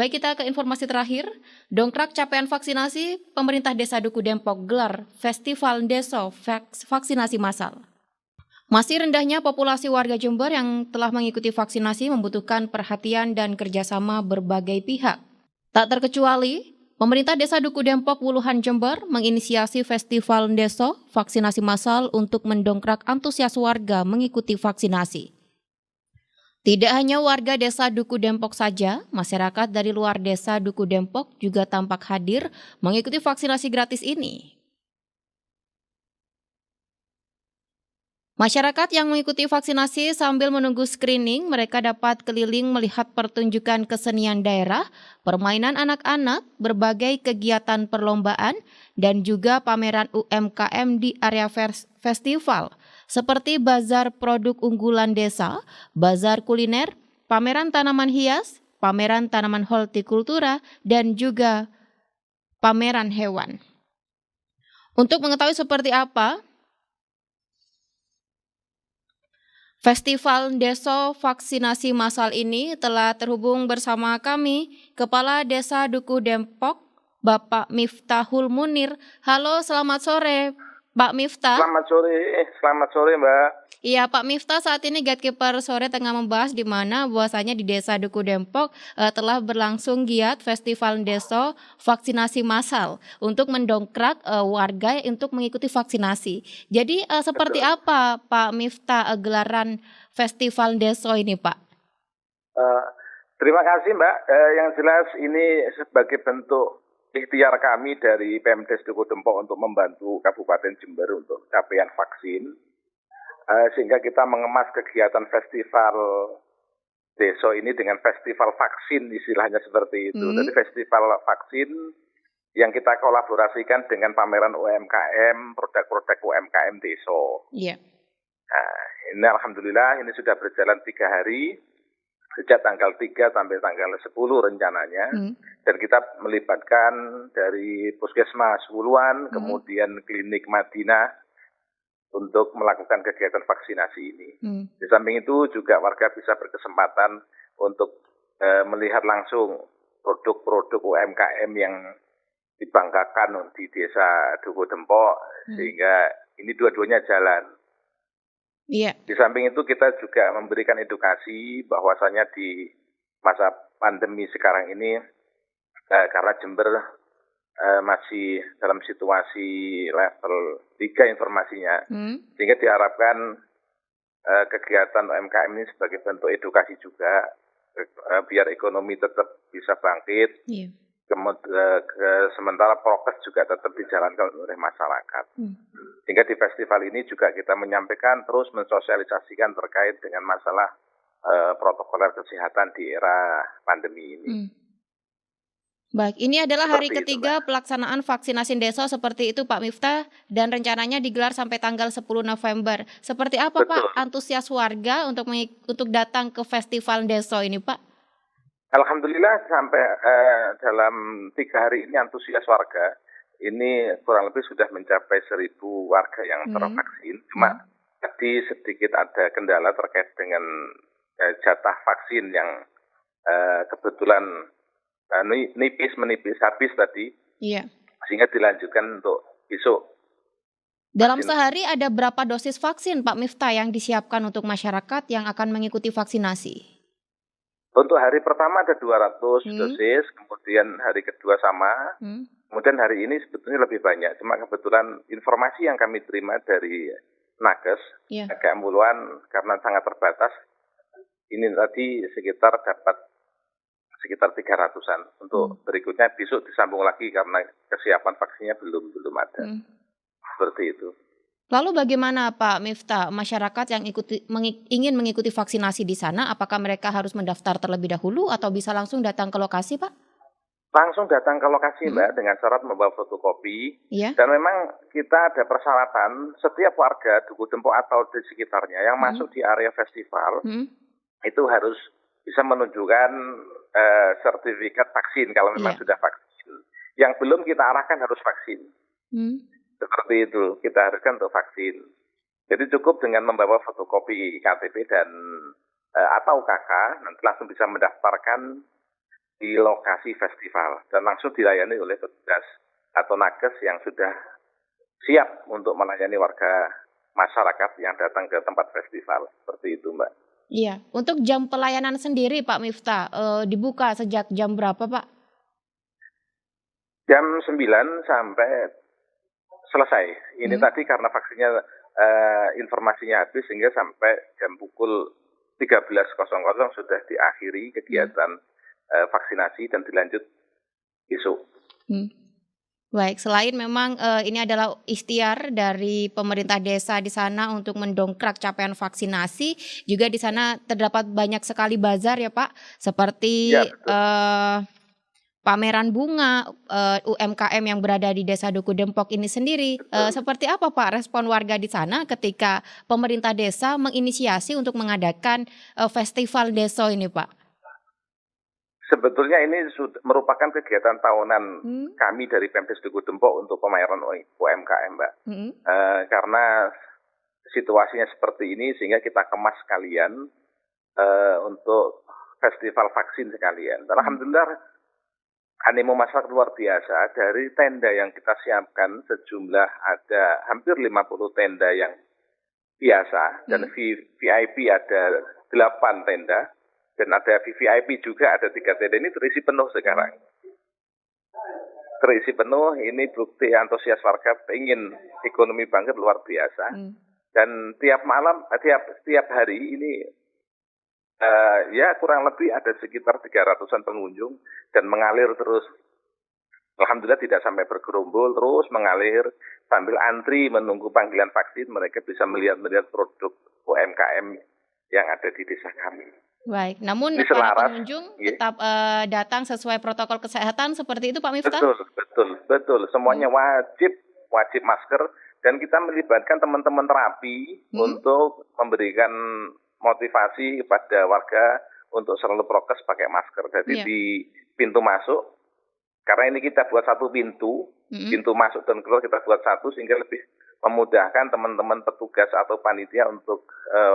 Baik, kita ke informasi terakhir. Dongkrak capaian vaksinasi, pemerintah Desa Duku Dempok gelar Festival Deso Vaksinasi Massal. Masih rendahnya populasi warga Jember yang telah mengikuti vaksinasi membutuhkan perhatian dan kerjasama berbagai pihak. Tak terkecuali, pemerintah Desa Duku Dempok Wuluhan Jember menginisiasi Festival Deso Vaksinasi Massal untuk mendongkrak antusias warga mengikuti vaksinasi. Tidak hanya warga Desa Duku Dempok saja, masyarakat dari luar Desa Duku Dempok juga tampak hadir mengikuti vaksinasi gratis ini. Masyarakat yang mengikuti vaksinasi sambil menunggu screening, mereka dapat keliling melihat pertunjukan kesenian daerah, permainan anak-anak, berbagai kegiatan perlombaan, dan juga pameran UMKM di area festival, seperti bazar produk unggulan desa, bazar kuliner, pameran tanaman hias, pameran tanaman hortikultura, dan juga pameran hewan. Untuk mengetahui seperti apa Festival Deso Vaksinasi Massal ini, telah terhubung bersama kami, Kepala Desa Duku Dempok, Bapak Miftahul Munir. Halo, selamat sore, Pak Miftah. Selamat sore Mbak. Iya, Pak Miftah, saat ini Gatekeeper Sore tengah membahas di mana bahwasanya di Desa Duku Dempok telah berlangsung giat Festival Deso Vaksinasi Massal untuk mendongkrak warga untuk mengikuti vaksinasi. Jadi seperti Betul. apa Pak Miftah gelaran Festival Deso ini, Pak? Terima kasih Mbak. Yang jelas ini sebagai bentuk ikhtiar kami dari Pemdes Duku Dempok untuk membantu Kabupaten Jember untuk capaian vaksin. Sehingga kita mengemas kegiatan festival Deso ini dengan festival vaksin, istilahnya seperti itu. Jadi festival vaksin yang kita kolaborasikan dengan pameran UMKM, produk-produk UMKM Deso. Iya. Nah, ini alhamdulillah ini sudah berjalan 3 hari, sejak tanggal 3 sampai tanggal 10 rencananya. Dan kita melibatkan dari Puskesmas Wuluhan, kemudian Klinik Madinah, untuk melakukan kegiatan vaksinasi ini. Di samping itu juga warga bisa berkesempatan untuk melihat langsung produk-produk UMKM yang dibanggakan di Desa Duku Dempok, sehingga ini dua-duanya jalan. Iya. Di samping itu kita juga memberikan edukasi bahwasanya di masa pandemi sekarang ini, karena Jember masih dalam situasi level 3 informasinya, sehingga diharapkan kegiatan UMKM ini sebagai bentuk edukasi juga, biar ekonomi tetap bisa bangkit, sementara prokes juga tetap dijalankan oleh masyarakat. Sehingga di festival ini juga kita menyampaikan terus mensosialisasikan terkait dengan masalah protokoler kesehatan di era pandemi ini. Baik, ini adalah hari ketiga pelaksanaan vaksinasi Deso seperti itu Pak Miftah, dan rencananya digelar sampai tanggal 10 November. Seperti apa Pak antusias warga untuk datang ke festival Deso ini Pak? Alhamdulillah sampai dalam 3 hari ini antusias warga ini kurang lebih sudah mencapai 1.000 warga yang tervaksin. Cuma tadi sedikit ada kendala terkait dengan jatah vaksin yang kebetulan menipis habis tadi. Iya. Sehingga dilanjutkan untuk besok. Dalam sehari ada berapa dosis vaksin Pak Miftah yang disiapkan untuk masyarakat yang akan mengikuti vaksinasi? Untuk hari pertama ada 200 dosis, kemudian hari kedua sama, kemudian hari ini sebetulnya lebih banyak. Cuma kebetulan informasi yang kami terima dari Nakes, KM Wuluhan, karena sangat terbatas, ini tadi sekitar 300-an. Untuk berikutnya besok disambung lagi karena kesiapan vaksinnya belum ada. Seperti itu. Lalu bagaimana Pak Miftah, masyarakat yang ingin mengikuti vaksinasi di sana, apakah mereka harus mendaftar terlebih dahulu atau bisa langsung datang ke lokasi Pak? Langsung datang ke lokasi Mbak, dengan syarat membawa fotokopi. Dan memang kita ada persyaratan setiap warga Duku Dempok atau di sekitarnya yang masuk di area festival itu harus bisa menunjukkan sertifikat vaksin kalau memang sudah vaksin. Yang belum kita arahkan harus vaksin. Seperti itu, kita haruskan untuk vaksin. Jadi cukup dengan membawa fotokopi KTP dan atau KK, nanti langsung bisa mendaftarkan di lokasi festival dan langsung dilayani oleh petugas atau nakes yang sudah siap untuk melayani warga masyarakat yang datang ke tempat festival. Seperti itu, Mbak. Iya, untuk jam pelayanan sendiri Pak Miftah, dibuka sejak jam berapa Pak? Jam 9 sampai selesai. Ini tadi karena vaksinnya informasinya habis sehingga sampai jam pukul 13.00 sudah diakhiri kegiatan vaksinasi dan dilanjut besok. Baik, selain memang ini adalah ikhtiar dari pemerintah desa di sana untuk mendongkrak capaian vaksinasi, juga di sana terdapat banyak sekali bazar ya Pak, seperti Ya, pameran bunga, UMKM yang berada di Desa Duku Dempok ini sendiri. Seperti apa Pak respon warga di sana ketika pemerintah desa menginisiasi untuk mengadakan festival deso ini Pak? Sebetulnya ini merupakan kegiatan tahunan kami dari Pemdes Duku Dempok untuk pameran UMKM, Mbak. Karena situasinya seperti ini sehingga kita kemas sekalian untuk festival vaksin sekalian. Dan alhamdulillah animo masyarakat luar biasa. Dari tenda yang kita siapkan sejumlah ada hampir 50 tenda yang biasa dan VIP ada 8 tenda. Dan ada VVIP juga, ada 3 tenda, ini terisi penuh sekarang. Terisi penuh, ini bukti antusias warga ingin ekonomi bangkit luar biasa. Dan tiap malam, tiap hari ini ya kurang lebih ada sekitar 300-an pengunjung dan mengalir terus. Alhamdulillah tidak sampai bergerombol, terus mengalir sambil antri menunggu panggilan vaksin, mereka bisa melihat produk UMKM yang ada di desa kami. Baik, namun para pengunjung tetap datang sesuai protokol kesehatan seperti itu Pak Miftah? Betul. Semuanya wajib masker dan kita melibatkan teman-teman terapi untuk memberikan motivasi kepada warga untuk selalu prokes pakai masker. Jadi di pintu masuk, karena ini kita buat satu pintu masuk dan keluar kita buat satu sehingga lebih memudahkan teman-teman petugas atau panitia untuk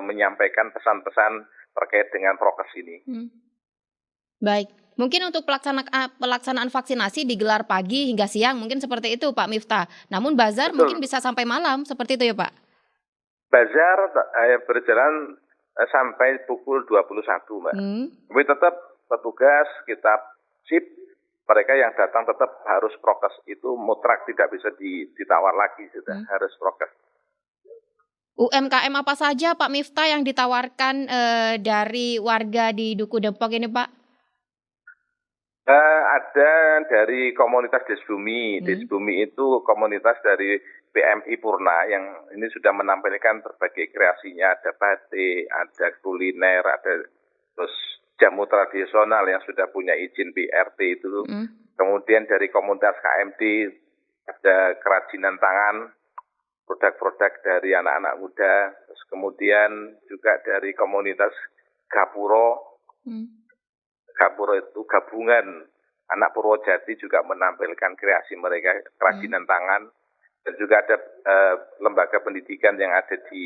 menyampaikan pesan-pesan terkait dengan prokes ini. Baik, mungkin untuk pelaksanaan vaksinasi digelar pagi hingga siang, mungkin seperti itu Pak Miftah. Namun bazar mungkin bisa sampai malam, seperti itu ya Pak? Bazar berjalan sampai pukul 21 Mbak. Tapi tetap petugas kita sip, mereka yang datang tetap harus prokes, itu mutlak tidak bisa ditawar lagi, sudah harus prokes. UMKM apa saja Pak Miftah yang ditawarkan dari warga di Duku Dempok ini Pak? Ada dari komunitas Desbumi. Desbumi itu komunitas dari PMI Purna yang ini sudah menampilkan berbagai kreasinya. Ada batik, ada kuliner, ada terus jamu tradisional yang sudah punya izin PRT itu. Kemudian dari komunitas KMD ada kerajinan tangan, produk-produk dari anak-anak muda, terus kemudian juga dari komunitas Gapuro. Gapuro itu gabungan anak Purwojati juga menampilkan kreasi mereka, kerajinan tangan, dan juga ada lembaga pendidikan yang ada di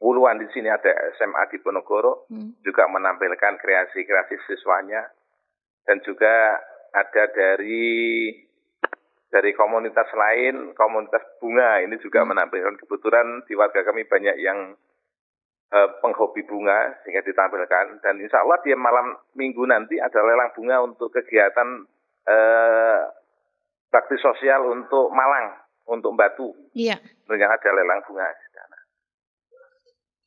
Wuluan, di sini ada SMA di Ponorogo, juga menampilkan kreasi-kreasi siswanya, dan juga ada dari komunitas lain, komunitas bunga ini juga menampilkan. Kebetulan di warga kami banyak yang penghobi bunga sehingga ditampilkan, dan insya Allah di malam minggu nanti ada lelang bunga untuk kegiatan bakti sosial untuk Malang, untuk Batu. Iya. Rencana ada lelang bunga.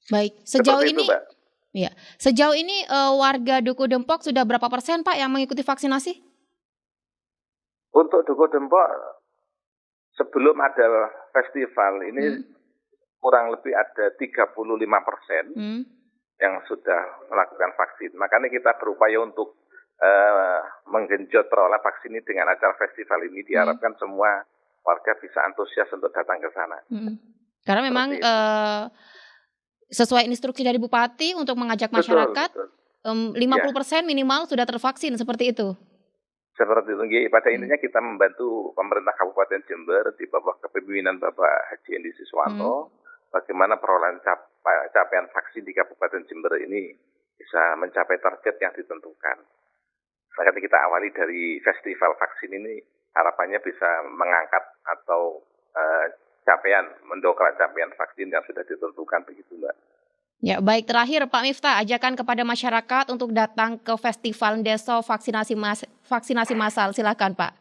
Baik, sejauh ini warga Duku Dempok sudah berapa persen Pak yang mengikuti vaksinasi? Untuk Duku Dempok sebelum ada festival ini kurang lebih ada 35% yang sudah melakukan vaksin. Makanya kita berupaya untuk menggenjot peroleh vaksin ini dengan acara festival ini. Diharapkan semua warga bisa antusias untuk datang ke sana. Karena memang sesuai instruksi dari Bupati untuk mengajak masyarakat, 50% minimal sudah tervaksin, seperti itu. Seperti itu, pada intinya kita membantu pemerintah Kabupaten Jember di bawah kepemimpinan Bapak Haji Endi Siswanto, bagaimana perolehan capaian vaksin di Kabupaten Jember ini bisa mencapai target yang ditentukan. Maka kita awali dari festival vaksin ini, harapannya bisa mengangkat atau mendongkrak capaian vaksin yang sudah ditentukan, begitu Mbak. Ya, baik, terakhir Pak Miftah, ajakan kepada masyarakat untuk datang ke Festival Deso vaksinasi massal, silakan Pak.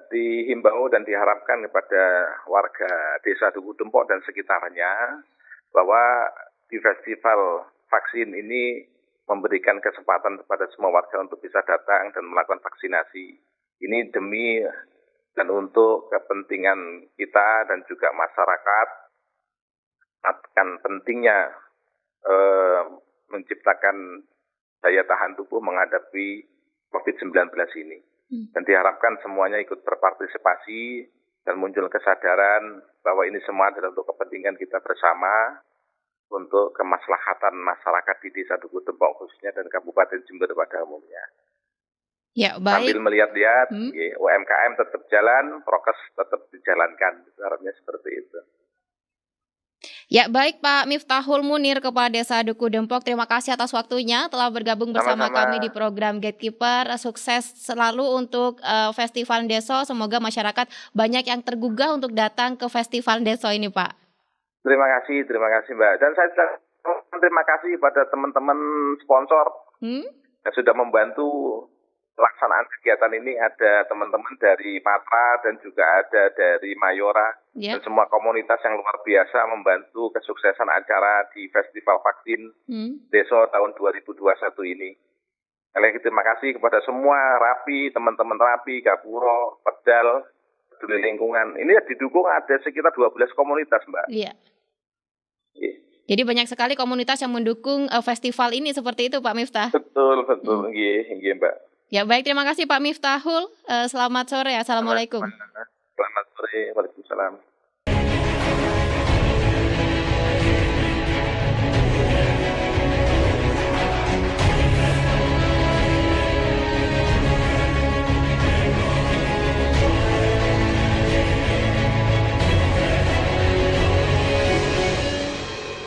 Dihimbau dan diharapkan kepada warga Desa Duku Dempok dan sekitarnya bahwa di festival vaksin ini memberikan kesempatan kepada semua warga untuk bisa datang dan melakukan vaksinasi. Ini demi dan untuk kepentingan kita dan juga masyarakat, akan pentingnya menciptakan daya tahan tubuh menghadapi COVID-19 ini. Dan diharapkan semuanya ikut berpartisipasi dan muncul kesadaran bahwa ini semua adalah untuk kepentingan kita bersama, untuk kemaslahatan masyarakat di Desa Duku Dempok khususnya dan Kabupaten Jember pada umumnya. Ya, baik. Sambil melihat-lihat, UMKM tetap jalan, prokes tetap dijalankan. Harapnya seperti itu. Ya, baik Pak Miftahul Munir, Kepala Desa Duku Dempok, terima kasih atas waktunya telah bergabung bersama kami di program Gatekeeper. Sukses selalu untuk Festival Deso, semoga masyarakat banyak yang tergugah untuk datang ke Festival Deso ini Pak. Terima kasih Mbak. Dan saya terima kasih pada teman-teman sponsor yang sudah membantu pelaksanaan kegiatan ini. Ada teman-teman dari Patra dan juga ada dari Mayora. Dan semua komunitas yang luar biasa membantu kesuksesan acara di Festival Vaksin Deso tahun 2021 ini. Terima kasih kepada semua Rapi, teman-teman Rapi, Gapuro, Pedal, Peduli Lingkungan. Ini didukung ada sekitar 12 komunitas Mbak. Iya. Jadi banyak sekali komunitas yang mendukung festival ini, seperti itu Pak Miftah. Betul. Iya Mbak. Ya, baik, terima kasih Pak Miftahul. Selamat sore, assalamualaikum. Selamat sore, waalaikumsalam.